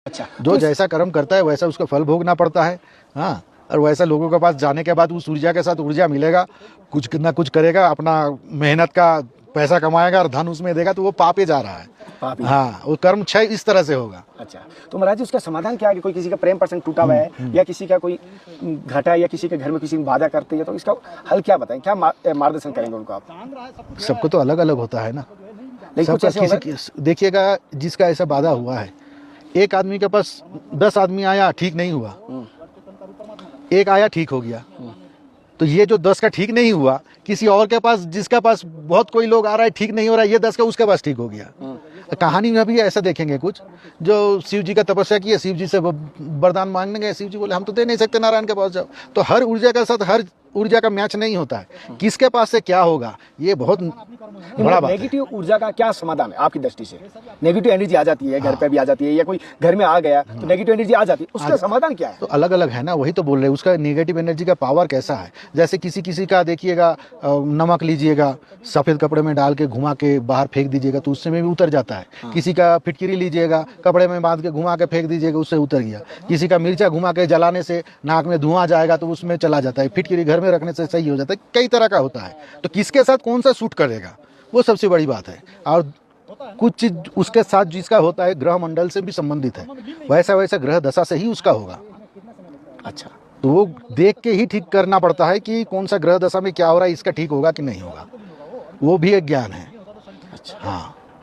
अच्छा, जो जैसा कर्म करता है वैसा उसका फल भोगना पड़ता है। हाँ, और वैसा लोगों के पास जाने के बाद उस ऊर्जा के साथ ऊर्जा मिलेगा, कुछ ना कुछ करेगा, अपना मेहनत का पैसा कमाएगा और धन उसमें देगा, तो वो पापे जा रहा है। पापी। हाँ, वो कर्म क्षय इस तरह से होगा। अच्छा, तो महाराज जी उसका समाधान क्या है कि कोई किसी का प्रेम प्रसंग टूटा हुआ है या किसी का कोई घटा है या किसी के घर में किसी की बाधा करती है, तो इसका हल क्या बताएं, क्या मार्गदर्शन करेंगे उनको आप? सबको तो अलग अलग होता है ना। लेकिन कुछ ऐसे होगा देखिएगा, जिसका ऐसा बाधा हुआ है, एक आदमी के पास 10 आदमी आया, ठीक नहीं हुआ, एक आया ठीक हो गया, तो ये जो 10 का ठीक नहीं हुआ, किसी और के पास, जिसका पास बहुत कोई लोग आ रहा है ठीक नहीं हो रहा है, ये 10 का उसके पास ठीक हो गया। कहानी में भी ऐसा देखेंगे, कुछ जो शिव जी का तपस्या किए, शिव जी से वरदान मांगने गए, शिव जी बोले हम तो दे नहीं सकते, नारायण के पास जाओ। तो हर ऊर्जा के साथ हर ऊर्जा का मैच नहीं होता है, किसके पास से क्या होगा, ये बहुत बड़ा बात है। नेगेटिव ऊर्जा का क्या समाधान है आपकी दृष्टि से? नेगेटिव एनर्जी आ जाती है, घर पे भी आ जाती है, या कोई घर में आ गया तो नेगेटिव एनर्जी आ जाती है, उसका समाधान क्या है? तो अलग अलग है ना, वही तो बोल रहे हैं, उसका नेगेटिव एनर्जी का पावर कैसा है। जैसे किसी किसी का देखिएगा, नमक लीजिएगा, सफ़ेद कपड़े में डाल के घुमा के बाहर फेंक दीजिएगा तो उससे में भी उतर जाता है। किसी का फिटकिरी लीजिएगा, कपड़े में बांध के घुमा के फेंक दीजिएगा, उससे उतर गया। किसी का मिर्चा घुमा के जलाने से नाक में धुआं जाएगा तो उसमें चला जाता है। फिटकिरी घर में रखने से सही हो जाता है। कई तरह का होता है, तो किसके साथ कौन सा सूट करेगा वो सबसे बड़ी बात है। और कुछ चीज उसके साथ जिसका होता है ग्रह मंडल से भी संबंधित है, वैसा वैसा ग्रह दशा से ही उसका होगा। अच्छा, तो वो देख के ही ठीक करना पड़ता है कि कौन सा ग्रह दशा में क्या हो रहा है, इसका ठीक होगा कि नहीं होगा, वो भी एक ज्ञान है। अच्छा। हाँ।